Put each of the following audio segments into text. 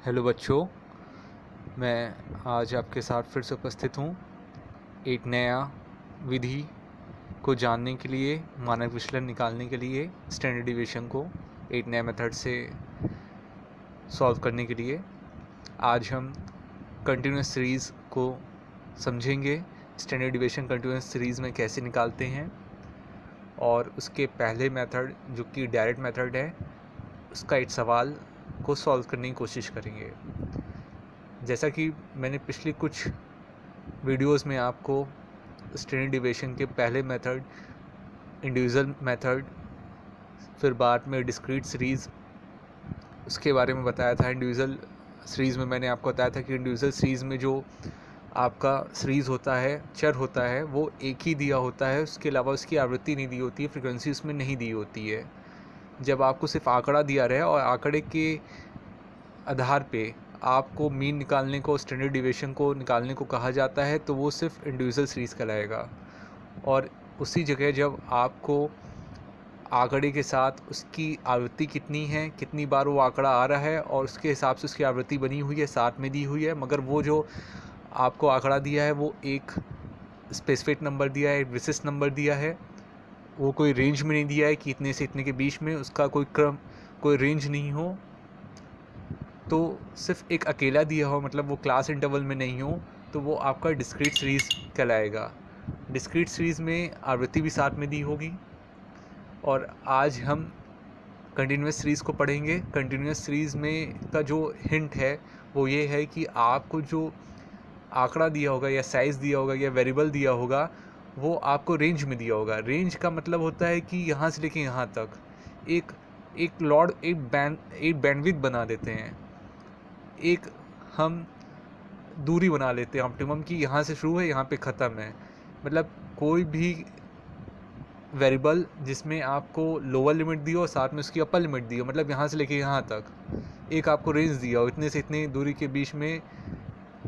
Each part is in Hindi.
हेलो बच्चों, मैं आज आपके साथ फिर से उपस्थित हूँ एक नया विधि को जानने के लिए, मानक विचलन निकालने के लिए, स्टैंडर्ड डिवीजन को एक नया मेथड से सॉल्व करने के लिए। आज हम कंटिन्यूस सीरीज़ को समझेंगे, स्टैंडर्ड डिवीजन कंटिन्यूस सीरीज़ में कैसे निकालते हैं, और उसके पहले मेथड जो कि डायरेक्ट मेथड है उसका एक सवाल को सॉल्व करने की कोशिश करेंगे। जैसा कि मैंने पिछली कुछ वीडियोस में आपको स्टैंडर्ड डिवीजन के पहले मेथड, इंडिविजुअल मेथड, फिर बाद में डिस्क्रीट सीरीज़, उसके बारे में बताया था। इंडिविजुअल सीरीज़ में मैंने आपको बताया था कि इंडिविजुअल सीरीज़ में जो आपका सीरीज़ होता है, चर होता है, वो एक ही दिया होता है, उसके अलावा उसकी आवृत्ति नहीं दी होती है, फ्रिक्वेंसी उसमें नहीं दी होती है। जब आपको सिर्फ आंकड़ा दिया रहे और आंकड़े के आधार पे आपको मीन निकालने को, स्टैंडर्ड डिवीजन को निकालने को कहा जाता है, तो वो सिर्फ इंडिविजुअल सीरीज़ कहलाएगा। और उसी जगह जब आपको आंकड़े के साथ उसकी आवृत्ति कितनी है, कितनी बार वो आंकड़ा आ रहा है और उसके हिसाब से उसकी आवृत्ति बनी हुई है, साथ में दी हुई है, मगर वो जो आपको आंकड़ा दिया है वो एक स्पेसिफिक नंबर दिया है, एक विशिष्ट नंबर दिया है, वो कोई रेंज में नहीं दिया है कि इतने से इतने के बीच में, उसका कोई क्रम, कोई रेंज नहीं हो, तो सिर्फ एक अकेला दिया हो, मतलब वो क्लास इंटरवल में नहीं हो, तो वो आपका डिस्क्रीट सीरीज़ कहलाएगा। डिस्क्रीट सीरीज़ में आवृत्ति भी साथ में दी होगी। और आज हम कंटिन्यूस सीरीज़ को पढ़ेंगे। कंटिन्यूस सीरीज़ में का जो हिंट है वो ये है कि आपको जो आंकड़ा दिया होगा या साइज़ दिया होगा या वेरिएबल दिया होगा वो आपको रेंज में दिया होगा। रेंज का मतलब होता है कि यहाँ से लेके यहाँ तक एक एक बैंडविड्थ बना देते हैं, एक हम दूरी बना लेते हैं ऑप्टिमम की, यहाँ से शुरू है यहाँ पे ख़त्म है। मतलब कोई भी वेरिएबल जिसमें आपको लोअर लिमिट दी हो और साथ में उसकी अपर लिमिट दी हो, मतलब यहाँ से लेके यहाँ तक एक आपको रेंज दिया हो, इतने से इतनी दूरी के बीच में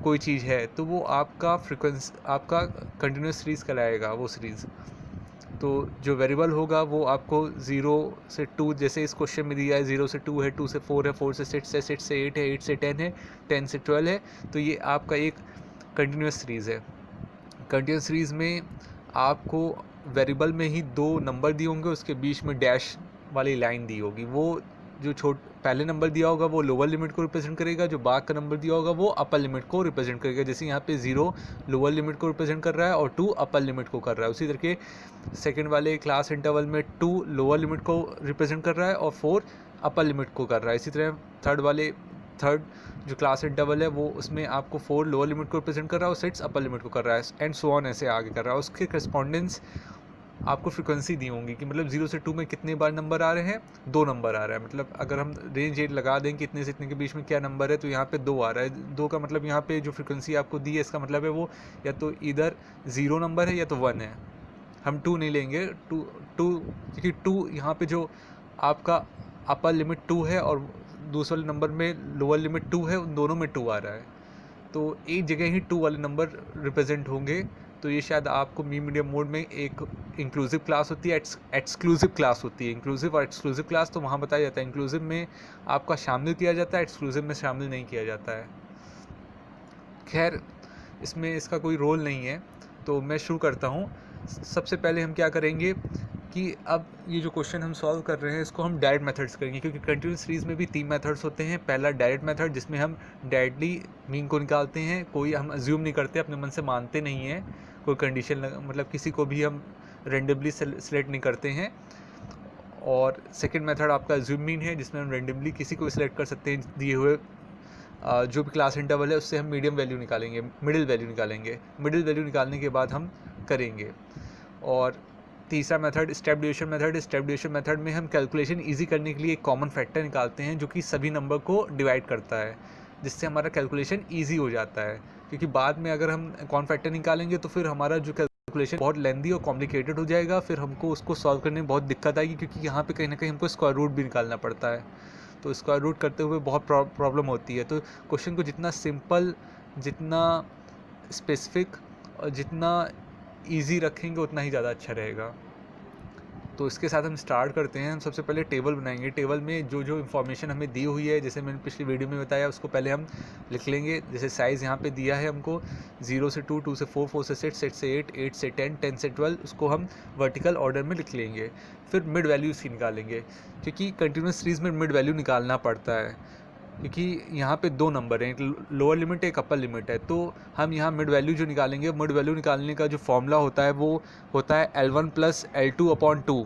कोई चीज़ है, तो वो आपका फ्रिक्वेंसी, आपका कंटिन्यूस सीरीज़ कहलाएगा वो सीरीज़। तो जो वेरिएबल होगा वो आपको 0 से 2, जैसे इस क्वेश्चन में दिया है 0 से 2 है, 2 से 4 है, 4 से 6 है, 6 से 8 है, 8 से 10 है, 10 से 12 है, तो ये आपका एक कंटिन्यूस सीरीज़ है। कंटिन्यूस सीरीज़ में आपको वेरिएबल में ही दो नंबर दिए होंगे, उसके बीच में डैश वाली लाइन दी होगी। वो जो पहले नंबर दिया होगा वो लोअर लिमिट को रिप्रेजेंट करेगा, जो बाद का नंबर दिया होगा वो अपर लिमिट को रिप्रेजेंट करेगा। जैसे यहाँ पे 0 लोअर लिमिट को रिप्रेजेंट कर रहा है और 2 अपर लिमिट को कर रहा है, उसी तरह सेकंड वाले क्लास इंटरवल में 2 लोअर लिमिट को रिप्रेजेंट कर रहा है और 4 अपर लिमिट को कर रहा है। इसी तरह थर्ड जो क्लास इंटरवल है वो उसमें आपको 4 लोअर लिमिट को रिप्रेजेंट कर रहा है और 6 अपर लिमिट को कर रहा है, एंड सो ऑन, ऐसे आगे कर रहा है। उसके करस्पॉन्डेंस आपको फ्रिक्वेंसी दी होंगी कि मतलब 0 से 2 में कितने बार नंबर आ रहे हैं, 2 नंबर आ रहा है। मतलब अगर हम रेंज 8 लगा दें कि इतने से इतने के बीच में क्या नंबर है, तो यहाँ पे 2 आ रहा है। 2 का मतलब यहाँ पे जो फ्रिक्वेंसी आपको दी है इसका मतलब है वो या तो इधर 0 नंबर है या तो 1 है। हम 2 नहीं लेंगे, 2 क्योंकि 2 यहाँ पे जो आपका अपर लिमिट 2 है और दूसरे नंबर में लोअर लिमिट 2 है, उन दोनों में 2 आ रहा है, तो एक जगह ही 2 वाले नंबर रिप्रेजेंट होंगे। तो ये शायद आपको मीडियम मोड में एक इंक्लूसिव क्लास होती है, एक्सक्लूसिव क्लास होती है। इंक्लूसिव और एक्सक्लूसिव क्लास तो वहाँ बताया जाता है, इंक्लूसिव में आपका शामिल किया जाता है, एक्सक्लूसिव में शामिल नहीं किया जाता है। खैर, इसमें इसका कोई रोल नहीं है, तो मैं शुरू करता हूँ। सबसे पहले हम क्या करेंगे कि अब ये जो क्वेश्चन हम सॉल्व कर रहे हैं इसको हम डायरेक्ट मेथड्स करेंगे, क्योंकि कंटिन्यूस सीरीज़ में भी 3 मेथड्स होते हैं। पहला डायरेक्ट मेथड, जिसमें हम डायरेक्टली मीन को निकालते हैं, कोई हम अज्यूम नहीं करते, अपने मन से मानते नहीं हैं, कोई कंडीशन मतलब किसी को भी हम रेंडमली सेलेक्ट नहीं करते हैं। और सेकेंड मेथड आपका अज्यूम मीन है, जिसमें हम रेंडमली किसी को सिलेक्ट कर सकते हैं दिए हुए जो भी क्लास इंटरवल है, उससे हम मीडियम वैल्यू निकालेंगे, मिडिल वैल्यू निकालेंगे। मिडिल वैल्यू निकालने के बाद हम करेंगे। और तीसरा method step division method. Step division method में हम कैलकुलेशन इजी करने के लिए एक कॉमन फैक्टर निकालते हैं जो कि सभी नंबर को डिवाइड करता है, जिससे हमारा कैलकुलेशन ईजी हो जाता है। क्योंकि बाद में अगर हम कॉमन फैक्टर निकालेंगे तो फिर हमारा जो कैलकुलेशन बहुत लेंदी और कॉम्प्लिकेटेड हो जाएगा, फिर हमको उसको सॉल्व करने में बहुत दिक्कत आएगी, क्योंकि यहाँ पे कहीं ना कहीं हमको स्क्वायर रूट भी निकालना पड़ता है, तो स्क्वायर रूट करते हुए बहुत प्रॉब्लम होती है। तो क्वेश्चन को जितना सिंपल, जितना स्पेसिफिक और जितना इजी रखेंगे उतना ही ज़्यादा अच्छा रहेगा। तो इसके साथ हम स्टार्ट करते हैं। हम सबसे पहले टेबल बनाएंगे। टेबल में जो जो इन्फॉर्मेशन हमें दी हुई है, जैसे मैंने पिछली वीडियो में बताया, उसको पहले हम लिख लेंगे। जैसे साइज़ यहाँ पे दिया है हमको 0 से 2, 2 से 4, 4 से 6, 6 से 8, 8 से 10, 10 से 12, उसको हम वर्टिकल ऑर्डर में लिख लेंगे। फिर मिड वैल्यू इसकी निकालेंगे, क्योंकि कंटिन्यूस सीरीज़ में मिड वैल्यू निकालना पड़ता है, क्योंकि यहाँ पे दो नंबर हैं, एक लोअर लिमिट है, एक अपर लिमिट है। तो हम यहाँ मिड वैल्यू जो निकालेंगे, मिड वैल्यू निकालने का जो फॉर्मूला होता है वो होता है L1 plus L2 upon 2,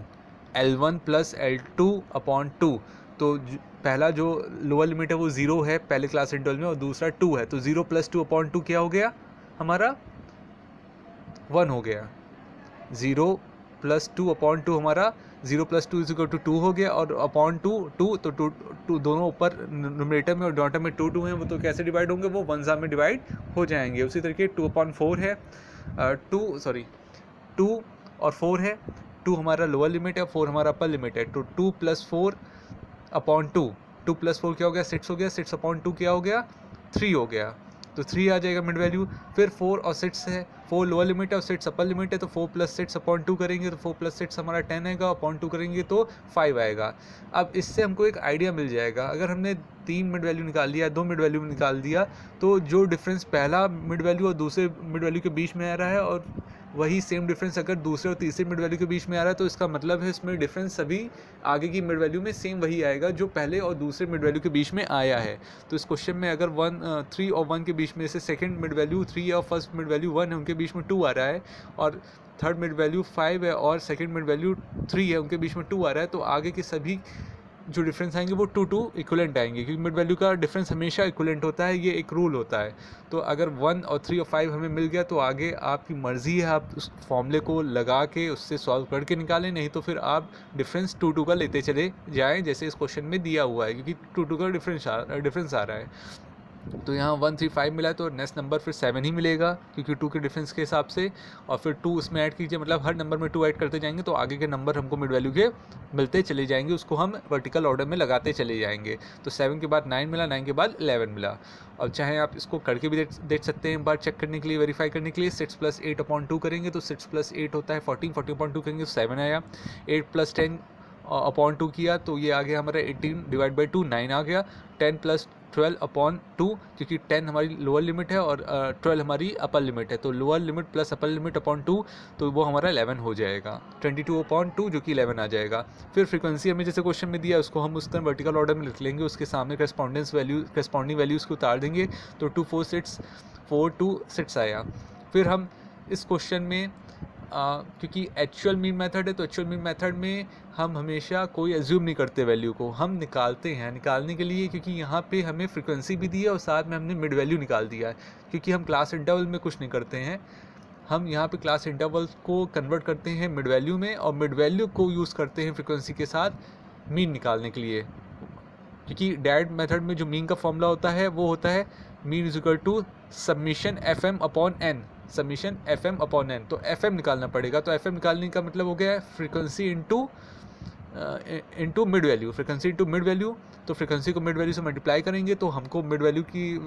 L1 plus L2 upon 2। तो पहला जो लोअर लिमिट है वो 0 है पहले क्लास इंटरवल में, और दूसरा 2 है। तो 0 प्लस 2 अपॉन 2 क्या हो गया हमारा? 1 हो गया। 0 प्लस 2 अपॉन 2 हमारा 0 प्लस 2 इज इक्वल टू 2 हो गया, और अपॉन 2 2, तो 2 दोनों ऊपर न्यूमरेटर में और डिनोमिनेटर में 2 2 हैं, वो तो कैसे डिवाइड होंगे? वो 1 में डिवाइड हो जाएंगे। उसी तरीके 2 अपॉन 4 है, 2 और 4 है। 2 हमारा लोअर लिमिट है, 4 हमारा अपर लिमिट है। तो 2 प्लस 4 अपॉन 2, 2 प्लस 4 क्या हो गया? 6 हो गया। 6 अपॉन 2 क्या हो गया? 3 हो गया। तो 3 आ जाएगा मिड वैल्यू। फिर 4 और 6 है, 4 लोअर लिमिट है और 6 अपर लिमिट है, तो 4 प्लस 6 अपॉन 2 करेंगे तो 4 प्लस 6 हमारा 10 आएगा, अपॉन 2 करेंगे तो 5 आएगा। अब इससे हमको एक आइडिया मिल जाएगा। अगर हमने 3 मिड वैल्यू निकाल लिया, 2 मिड वैल्यू निकाल दिया, तो जो डिफरेंस पहला मिड वैल्यू और दूसरे मिड वैल्यू के बीच में आ रहा है, और वही सेम डिफरेंस अगर दूसरे और तीसरे मिड वैल्यू के बीच में आ रहा है, तो इसका मतलब है इसमें डिफरेंस सभी आगे की मिड वैल्यू में सेम वही आएगा जो पहले और दूसरे मिड वैल्यू के बीच में आया है। तो इस क्वेश्चन में अगर 3 और 1 के बीच में से सेकंड मिड वैल्यू 3 और फर्स्ट मिड वैल्यू 1 है, उनके बीच में 2 आ रहा है, और थर्ड मिड वैल्यू 5 है और सेकंड मिड वैल्यू 3 है, उनके बीच में 2 आ रहा है, तो आगे के सभी जो डिफरेंस आएंगे वो 2 2 इक्वलेंट आएंगे, क्योंकि मिड वैल्यू का डिफरेंस हमेशा इक्वलेंट होता है, ये एक रूल होता है। तो अगर 1 और 3 और 5 हमें मिल गया, तो आगे आपकी मर्ज़ी है, आप उस फॉर्मूले को लगा के उससे सॉल्व करके निकालें, नहीं तो फिर आप डिफरेंस 2 2 का लेते चले जाएँ, जैसे इस क्वेश्चन में दिया हुआ है, क्योंकि 2 2 का डिफरेंस आ रहा है। तो यहाँ 1 3 5 मिला है, तो नेक्स्ट नंबर फिर 7 ही मिलेगा, क्योंकि 2 के डिफरेंस के हिसाब से, और फिर 2 उसमें ऐड कीजिए, मतलब हर नंबर में 2 ऐड करते जाएंगे तो आगे के नंबर हमको मिड वैल्यू के मिलते चले जाएंगे, उसको हम वर्टिकल ऑर्डर में लगाते चले जाएंगे। तो 7 के बाद 9 मिला, 9 के बाद 11 मिला। और चाहे आप इसको करके भी देख सकते हैं एक बार चेक करने के लिए, वेरीफाई करने के लिए। 6 प्लस 8 अपॉन 2 करेंगे तो 6 प्लस 8 होता है 14, 14 अपॉन 2 करेंगे तो 7 आया। 8 प्लस 10 अपॉन 2 किया तो ये आ गया हमारा 18 डिवाइड बाई 2, 9 आ गया। 10 प्लस 12 अपॉन 2, क्योंकि 10 हमारी लोअर लिमिट है और 12 हमारी अपर लिमिट है, तो lower limit plus upper limit upon 2, तो वो हमारा 11 हो जाएगा। 22 अपॉन 2 जो कि 11 आ जाएगा। फिर फ्रीक्वेंसी हमें जैसे क्वेश्चन में दिया, उसको हम उस तरह वर्टिकल ऑर्डर में लिख लेंगे, उसके सामने करस्पॉन्डिंग वैल्यूज़ को उतार देंगे, तो 2 4 6 4 2 6 आया। फिर हम इस क्वेश्चन में क्योंकि एक्चुअल मीन मेथड है, तो एक्चुअल मीन मेथड में हम हमेशा कोई एज्यूम नहीं करते वैल्यू को, हम निकालते हैं। निकालने के लिए, क्योंकि यहाँ पे हमें फ्रीक्वेंसी भी दी है और साथ में हमने मिड वैल्यू निकाल दिया है, क्योंकि हम क्लास इंटरवल में कुछ नहीं करते हैं, हम यहाँ पे क्लास इंटरवल्स को कन्वर्ट करते हैं मिड वैल्यू में, और मिड वैल्यू को यूज़ करते हैं फ्रीक्वेंसी के साथ मीन निकालने के लिए। क्योंकि डायरेक्ट मेथड में जो मीन का फॉर्मूला होता है वो होता है mean is equal to summation FM upon n, summation FM upon n। तो FM निकालना पड़ेगा, तो FM निकालने का मतलब हो गया है frequency into mid value, frequency into mid value. तो फ्रीक्वेंसी को मिड वैल्यू से मल्टीप्लाई करेंगे तो हमको मिड वैल्यू के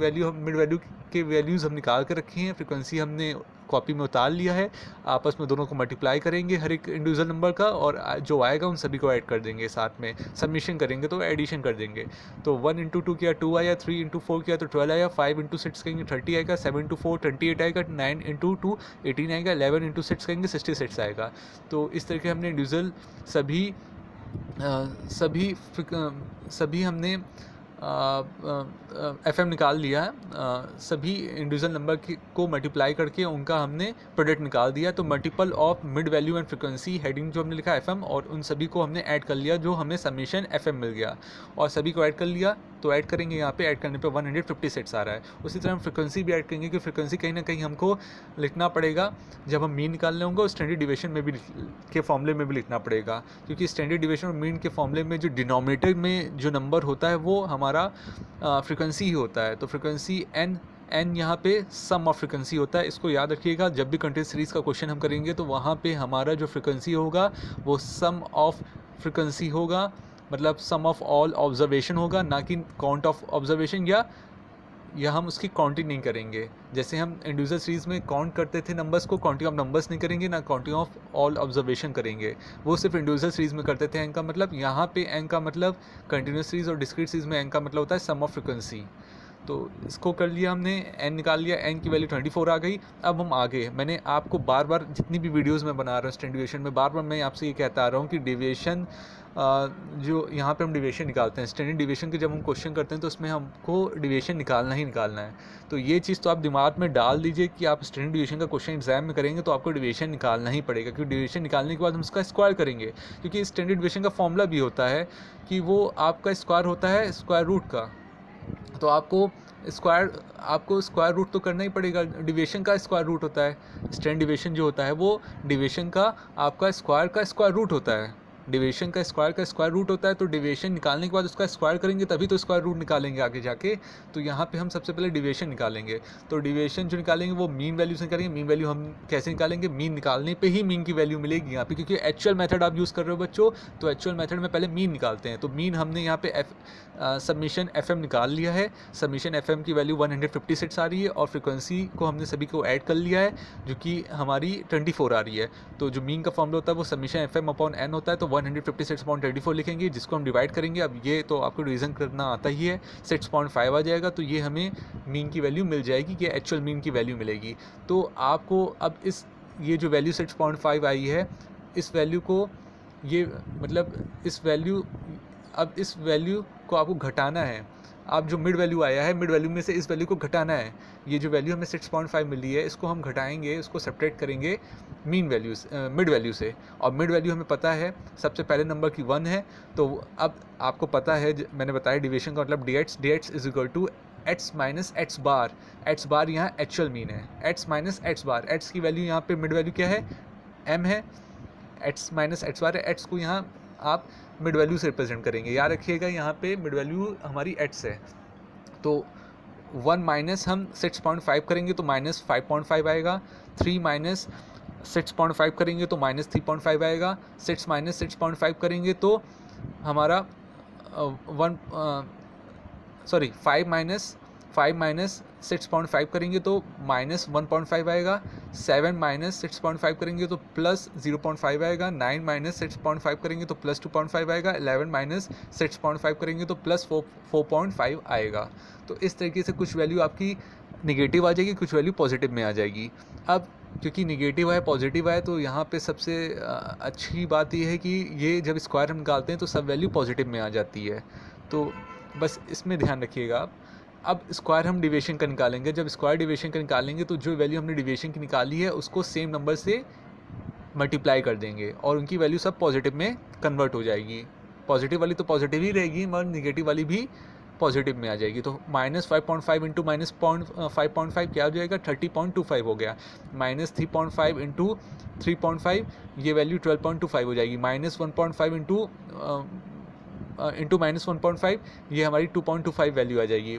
वैल्यूज़ हम निकाल कर रखे हैं, फ्रीक्वेंसी हमने कॉपी में उतार लिया है, आपस में दोनों को मल्टीप्लाई करेंगे हर एक इंडिविजुअल नंबर का, और जो आएगा उन सभी को ऐड कर देंगे, साथ में सबमिशन करेंगे तो एडिशन कर देंगे। तो 1 इंटू 2 किया 2 आया, 3 इंटू 4 किया तो 12 आया, 5 इंटू 6 करेंगे 30 आएगा, 7 इंटू 4 28 आएगा, 9 इंटू 2 18 आएगा, 11 इंटू 6 करेंगे 66 आएगा। तो इस तरीके हमने इंडिविजुअल सभी हमने FM निकाल लिया है, सभी इंडिविजुअल नंबर को मल्टीप्लाई करके उनका हमने प्रोडक्ट निकाल दिया। तो multiple of mid value and frequency heading जो हमने लिखा FM, और उन सभी को हमने ऐड कर लिया, जो हमें समीशन FM मिल गया, और सभी को ऐड कर लिया। तो ऐड करेंगे, यहाँ पे ऐड करने पे 156 आ रहा है। उसी तरह हम फ्रीक्वेंसी भी ऐड करेंगे, कि फ्रीक्वेंसी कहीं ना कहीं हमको लिखना पड़ेगा जब हम मीन निकालने होंगे, और स्टैंडर्ड डिविएशन में भी के फॉर्मूले में भी लिखना पड़ेगा, क्योंकि स्टैंडर्ड डिविएशन और मीन के फॉर्मूले में जो डिनोमिनेटर में जो नंबर होता है वो हमारा फ्रीक्वेंसी ही होता है। तो फ्रीक्वेंसी n यहाँ पे सम ऑफ फ्रीक्वेंसी होता है, इसको याद रखिएगा। जब भी कंटिन्यूस सीरीज़ का क्वेश्चन हम करेंगे तो वहाँ पे हमारा जो फ्रीक्वेंसी होगा वो सम ऑफ फ्रीक्वेंसी होगा, मतलब सम ऑफ ऑल ऑब्जर्वेशन होगा, ना कि काउंट ऑफ ऑब्जर्वेशन या या हम उसकी काउंटिंग नहीं करेंगे। जैसे हम इंडिविजुअल सीरीज़ में काउंट करते थे नंबर्स को, काउंटिंग ऑफ नंबर्स नहीं करेंगे, ना काउंटिंग ऑफ ऑल ऑब्जर्वेशन करेंगे, वो सिर्फ इंडिविजुअल सीरीज़ में करते थे। एन का मतलब, यहाँ पे एन का मतलब कंटिन्यूस सीरीज़ और डिस्क्रीट सीरीज़ में एन का मतलब होता है सम ऑफ फ्रिक्वेंसी। तो इसको कर लिया हमने, एन निकाल लिया, एन की वैल्यू 24 आ गई। अब हम आगे, मैंने आपको बार बार जितनी भी वीडियोस में बना रहा हूँ स्टैंडर्ड डिविएशन में, बार बार मैं आपसे ये कहता आ रहा हूँ कि डिविएशन, जो यहाँ पे हम डिविएशन निकालते हैं स्टैंडर्ड डिविएशन के, जब हम क्वेश्चन करते हैं तो उसमें हमको डिविएशन निकालना ही निकालना है। तो ये चीज़ तो आप दिमाग में डाल दीजिए कि आप स्टैंडर्ड डिविएशन का क्वेश्चन एग्जाम में करेंगे तो आपको डिविएशन निकालना ही पड़ेगा, क्योंकि डिविएशन निकालने के बाद हम उसका स्क्वायर करेंगे। क्योंकि स्टैंडर्ड डिविएशन का फॉर्मूला भी होता है कि वो आपका स्क्वायर होता है स्क्वायर रूट का। तो आपको स्क्वायर रूट तो करना ही पड़ेगा। डिविएशन का स्क्वायर रूट होता है, स्टैंडर्ड डिविएशन जो होता है वो डिविएशन का आपका स्क्वायर का स्क्वायर रूट होता है। डिविएशन का स्क्वायर रूट होता है। तो डिविएशन निकालने के बाद उसका स्क्वायर करेंगे तभी तो स्क्वायर रूट निकालेंगे आगे जाके। तो यहाँ पे हम सबसे पहले डिविएशन निकालेंगे। तो डिविएशन जो निकालेंगे वो मीन वैल्यू से निकालेंगे। मीन वैल्यू हम कैसे निकालेंगे, मीन निकालने पे ही मीन की वैल्यू मिलेगी यहाँ पे, क्योंकि एक्चुअल मेथड आप यूज़ कर रहे हो बच्चों। तो एक्चुअल मेथड में पहले मीन निकालते हैं। तो मीन हमने यहाँ पे सबमिशन एफ निकाल लिया है। सबमिशन एफ की वैल्यू 156 आ रही है और फ्रिक्वेंसी को हमने सभी को ऐड कर लिया है जो कि हमारी 24 आ रही है। तो जो मीन का फॉर्मूला होता है वो सबमिशन एफ अपॉन एन होता है। तो 156/24 लिखेंगे, जिसको हम डिवाइड करेंगे। अब ये तो आपको डिवीजन करना आता ही है, 6.5 आ जाएगा। तो ये हमें मीन की वैल्यू मिल जाएगी, ये एक्चुअल मीन की वैल्यू मिलेगी। तो आपको अब ये जो वैल्यू 6.5 आई है, इस वैल्यू को, ये मतलब इस वैल्यू को आपको घटाना है। आप जो मिड वैल्यू आया है, मिड वैल्यू में से इस वैल्यू को घटाना है। ये जो वैल्यू हमें 6.5 मिली है, इसको हम घटाएंगे, इसको सब्ट्रैक्ट करेंगे मिड वैल्यू से। और मिड वैल्यू हमें पता है सबसे पहले नंबर की 1 है। तो अब आपको पता है, मैंने बताया डिविएशन का मतलब D H is equal to X's minus X's bar. X's bar यहाँ एक्चुअल मीन है, एट्स माइनस एट्स बार। एट्स की वैल्यू यहाँ पे मिड वैल्यू क्या है, एम है, एट्स माइनस एट्स बार है। एट्स को यहाँ आप मिड वैल्यू से रिप्रेजेंट करेंगे, याद रखिएगा यहाँ पे मिड वैल्यू हमारी एट्स है। तो 1 माइनस हम 6.5 करेंगे तो माइनस 5.5 आएगा। 3 माइनस 6.5 करेंगे तो माइनस 3.5 आएगा। 6 माइनस 6.5 करेंगे तो हमारा 5 माइनस 6.5 करेंगे तो माइनस 1.5 आएगा। 7 माइनस 6.5 करेंगे तो प्लस 0.5 आएगा। 9 माइनस 6.5 करेंगे तो प्लस 2.5 आएगा। 11 माइनस 6.5 करेंगे तो प्लस 4.5 आएगा। तो इस तरीके से कुछ वैल्यू आपकी निगेटिव आ जाएगी, कुछ वैल्यू पॉजिटिव में आ जाएगी। अब क्योंकि निगेटिव है पॉजिटिव है, तो यहाँ पे सबसे अच्छी बात यह है कि ये जब स्क्वायर हम निकालते हैं तो सब वैल्यू पॉजिटिव में आ जाती है। तो बस इसमें ध्यान रखिएगा आप। अब स्क्वायर हम डिविएशन का निकालेंगे। जब स्क्वायर डिविएशन का निकालेंगे तो जो वैल्यू हमने डिविएशन की निकाली है उसको सेम नंबर से मल्टीप्लाई कर देंगे और उनकी वैल्यू सब पॉजिटिव में कन्वर्ट हो जाएगी। पॉजिटिव वाली तो पॉजिटिव ही रहेगी मगर निगेटिव वाली भी पॉजिटिव में आ जाएगी। तो माइनस 5.5 इंटू माइनस 5.5 क्या हो जाएगा, 30.25 हो गया। माइनस 3.5 इंटू 3.5 ये वैल्यू 12.25 हो जाएगी। माइनस 1.5 इंटू माइनस 1.5 ये हमारी 2.25 वैल्यू आ जाएगी।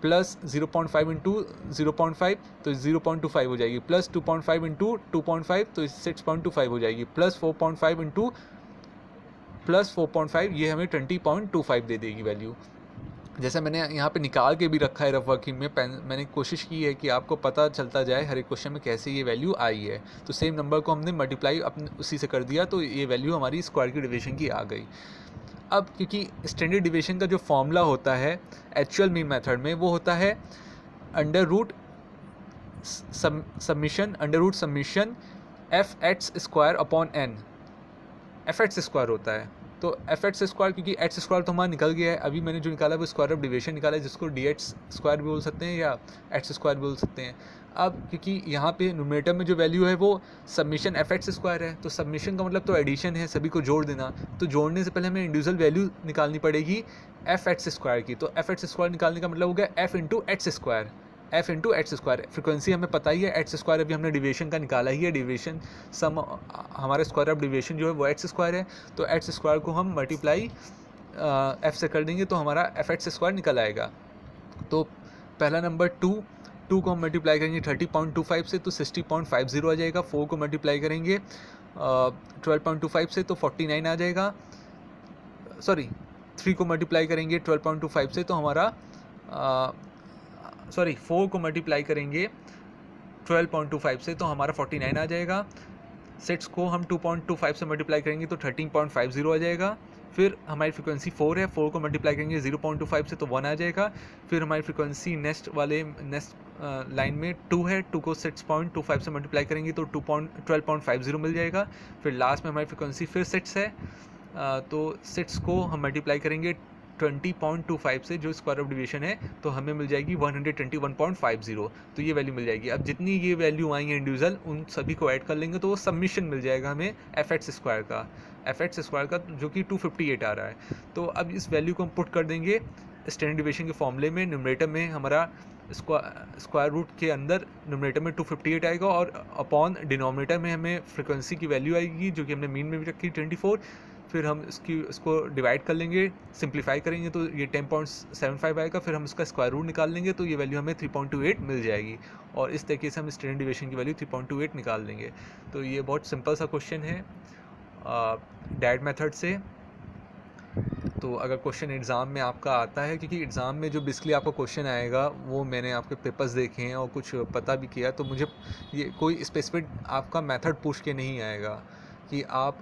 प्लस 0.5 इंटू 0.5 तो 0.25 हो जाएगी। प्लस 2.5 इंटू 2.5 तो 6.25 हो जाएगी। प्लस 4.5 इंटू प्लस 4.5 ये हमें 20.25 दे देगी वैल्यू। जैसे मैंने यहाँ पे निकाल के भी रखा है रफ वर्किंग में, मैंने कोशिश की है कि आपको पता चलता जाए हर एक क्वेश्चन में कैसे ये वैल्यू आई है। तो सेम नंबर को हमने मल्टीप्लाई अपने उसी से कर दिया तो ये वैल्यू हमारी स्क्वायर की डिविएशन की आ गई। अब क्योंकि स्टैंडर्ड डिविएशन का जो फॉर्मूला होता है एक्चुअल मीन मेथड में वो होता है under root summation F X square upon N. F X square होता है। तो एफ एक्स स्क्वायर, क्योंकि एक्स स्क्वायर तो हमारा निकल गया है, अभी मैंने जो निकाला वो स्क्वायर ऑफ डिविएशन निकाला है, जिसको डी एक्स स्क्वायर भी बोल सकते हैं या एक्स स्क्वायर बोल सकते हैं। अब क्योंकि यहाँ पे न्यूमरेटर में जो वैल्यू है वो सबमिशन एफ एक्स स्क्वायर है, तो सबमिशन का मतलब तो एडिशन है, सभी को जोड़ देना। तो जोड़ने से पहले हमें इंडिविजुअल वैल्यू निकालनी पड़ेगी एफ एक्स स्क्वायर की। तो एफ एक्स स्क्वायर निकालने का मतलब हो गया F into x square. F into x square, frequency हमें पता ही है, एक्स स्क्वायर अभी हमने डिविएशन का निकाला ही है। डिविएशन सम हमारा स्क्वायर ऑफ डिविएशन जो है वो एक्स स्क्वायर है। तो एक्स स्क्वायर को हम मल्टीप्लाई एफ से कर देंगे तो हमारा एफ एक्स स्क्वायर निकल आएगा। तो पहला नंबर 2 को हम मल्टीप्लाई करेंगे 30.25 से तो 60.50 आ जाएगा। 4 को मल्टीप्लाई करेंगे 12.25 से तो 49 आ जाएगा। 3 को मल्टीप्लाई करेंगे 12.25 से तो हमारा सॉरी 4 को मल्टीप्लाई करेंगे 12.25 से तो हमारा 49 आ जाएगा। सेट्स को हम 2.25 से मल्टीप्लाई करेंगे तो 13.50 आ जाएगा। फिर हमारी फ्रिक्वेंसी 4 है, 4 को मल्टीप्लाई करेंगे 0.25 से तो 1 आ जाएगा। फिर हमारी फ्रिक्वेंसी नेक्स्ट लाइन में 2 है, 2 को 6.25 से मल्टीप्लाई करेंगे तो 12.50 मिल जाएगा। फिर लास्ट में हमारी फ्रिक्वेंसी फिर 6 है, तो 6 को हम मल्टीप्लाई करेंगे 20.25 से जो स्क्वायर ऑफ डिवीजन है तो हमें मिल जाएगी 121.50। तो ये वैल्यू मिल जाएगी। अब जितनी ये वैल्यू आई है इंडिविजुअल उन सभी को ऐड कर लेंगे तो वो सबमिशन मिल जाएगा हमें एफ स्क्वायर का जो कि 258 आ रहा है। तो अब इस वैल्यू को हम पुट कर देंगे स्टैंडर्ड डिवीजन के फॉर्मूले में। न्यूमरेटर में हमारा स्क्वायर रूट के अंदर न्यूमरेटर में 258 आएगा और अपॉन डिनोमिनेटर में हमें फ्रिक्वेंसी की वैल्यू आएगी जो कि हमने मीन में भी रखी 24। फिर हम इसको डिवाइड कर लेंगे, सिंप्लीफाई करेंगे तो ये 10.75 आएगा। फिर हम इसका स्क्वायर रूट निकाल लेंगे तो ये वैल्यू हमें 3.28 मिल जाएगी और इस तरीके से हम स्टैंडर्ड डिवीजन की वैल्यू 3.28 निकाल देंगे। तो ये बहुत सिंपल सा क्वेश्चन है डैट मेथड से। तो अगर क्वेश्चन एग्ज़ाम में आपका आता है, क्योंकि एग्ज़ाम में जो बेसिकली आपका क्वेश्चन आएगा वो मैंने आपके पेपर्स देखे हैं और कुछ पता भी किया, तो मुझे ये कोई स्पेसिफिक आपका मेथड पूछ के नहीं आएगा कि आप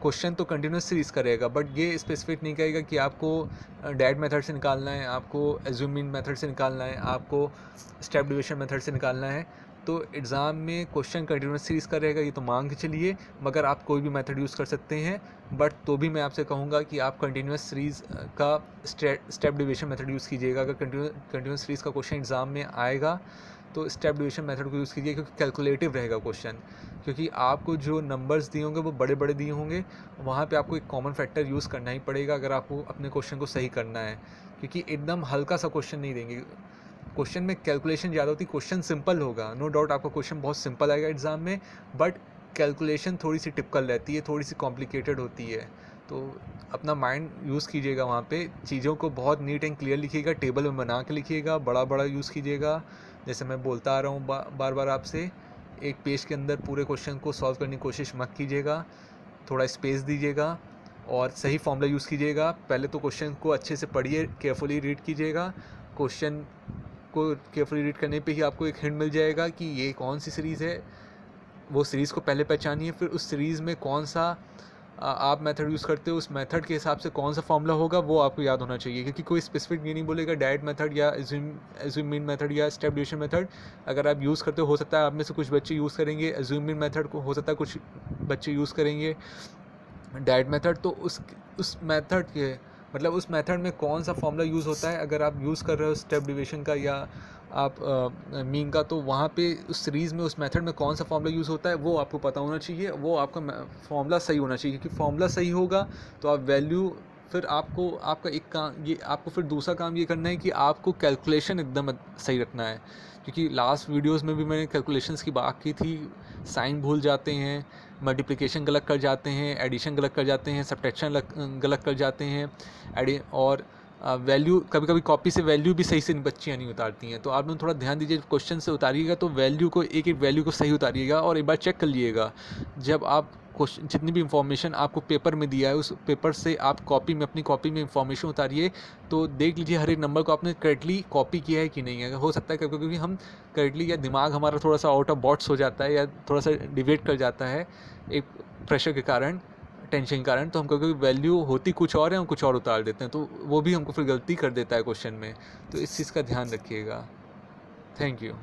क्वेश्चन तो कंटिन्यूस सीरीज करेगा बट ये स्पेसिफिक नहीं कहेगा कि आपको डैट मेथड से निकालना है, आपको एज्यूम मीन मेथड से निकालना है, आपको स्टेप डिवीजन मेथड से निकालना है। तो एग्ज़ाम में क्वेश्चन कंटिन्यूस सीरीज का रहेगा, ये तो मान के चलिए, मगर आप कोई भी मेथड यूज़ कर सकते हैं। बट तो भी मैं आपसे कहूँगा कि आप कंटिन्यूस सीरीज़ का स्टेप डिवीजन मेथड यूज़ कीजिएगा। अगर कंटिन्यूस सीरीज़ का क्वेश्चन एग्ज़ाम में आएगा तो स्टेप डिवीजन मेथड को यूज़ कीजिए, क्योंकि कैलकुलेटिव रहेगा क्वेश्चन। क्योंकि आपको जो नंबर्स दिए होंगे वो बड़े बड़े दिए होंगे, वहाँ पे आपको एक कॉमन फैक्टर यूज़ करना ही पड़ेगा अगर आपको अपने क्वेश्चन को सही करना है। क्योंकि एकदम हल्का सा क्वेश्चन नहीं देंगे, क्वेश्चन में कैलकुलेशन ज़्यादा होती है। क्वेश्चन सिंपल होगा, नो डाउट आपका क्वेश्चन बहुत सिंपल आएगा एग्ज़ाम में, बट कैलकुलेशन थोड़ी सी टिपिकल रहती है, थोड़ी सी कॉम्प्लिकेटेड होती है। तो अपना माइंड यूज़ कीजिएगा वहाँ पे, चीज़ों को बहुत नीट एंड क्लियर लिखिएगा, टेबल में बना के लिखिएगा, बड़ा बड़ा यूज़ कीजिएगा। जैसे मैं बोलता आ रहा हूँ बार बार आपसे, एक पेज के अंदर पूरे क्वेश्चन को सॉल्व करने की कोशिश मत कीजिएगा, थोड़ा स्पेस दीजिएगा और सही फॉर्मूला यूज़ कीजिएगा। पहले तो क्वेश्चन को अच्छे से पढ़िए, केयरफुली रीड कीजिएगा। क्वेश्चन को केयरफुली रीड करने पे ही आपको एक हिंट मिल जाएगा कि ये कौन सी सीरीज़ है। वो सीरीज़ को पहले पहचानिए, फिर उस सीरीज़ में कौन सा आप मेथड यूज़ करते हो, उस मेथड के हिसाब से कौन सा फॉर्मूला होगा वो आपको याद होना चाहिए। क्योंकि कोई स्पेसिफिक ये नहीं बोलेगा डायरेक्ट मेथड या एज्यूम मीन मेथड या स्टेप डिवीजन मेथड अगर आप यूज़ करते हो सकता है आप में से कुछ बच्चे यूज़ करेंगे एज्यूम मीन मेथड को, हो सकता है कुछ बच्चे यूज़ करेंगे डायरेक्ट मेथड। तो उस मेथड के मतलब उस मेथड में कौन सा फॉर्मूला यूज़ होता है, अगर आप यूज़ कर रहे हो स्टेप डिवीजन का या आप मीन का, तो वहाँ पे उस सीरीज़ में उस मेथड में कौन सा फॉर्मूला यूज़ होता है वो आपको पता होना चाहिए, वो आपका फॉर्मूला सही होना चाहिए। क्योंकि फॉर्मूला सही होगा तो आप वैल्यू, फिर आपको आपका एक काम ये आपको फिर दूसरा काम ये करना है कि आपको कैलकुलेशन एकदम सही रखना है। क्योंकि लास्ट वीडियोस में भी मैंने कैलकुलेशंस की बात की थी, साइन भूल जाते हैं, मल्टीप्लिकेशन गलत कर जाते हैं, एडिशन गलत कर जाते हैं, सब्ट्रैक्शन गलत कर जाते हैं, और वैल्यू कभी कभी कॉपी से वैल्यू भी सही से बच्चियाँ नहीं उतारती हैं। तो आप लोग थोड़ा ध्यान दीजिए, क्वेश्चन से उतारिएगा तो वैल्यू को एक एक वैल्यू को सही उतारिएगा और एक बार चेक कर लीजिएगा। जब आप क्वेश्चन जितनी भी इंफॉर्मेशन आपको पेपर में दिया है उस पेपर से आप अपनी कॉपी में इंफॉर्मेशन उतारिए, तो देख लीजिए हर एक नंबर को आपने करेक्टली कॉपी किया है कि नहीं है। हो सकता है क्योंकि हम करेक्टली, या दिमाग हमारा थोड़ा सा आउट ऑफ बॉक्स हो जाता है या थोड़ा सा डिवेट कर जाता है एक प्रेशर के कारण, टेंशन के कारण, तो हम कभी वैल्यू होती कुछ और है, हम कुछ और उतार देते हैं, तो वो भी हमको फिर गलती कर देता है क्वेश्चन में। तो इस चीज़ का ध्यान रखिएगा। Thank you.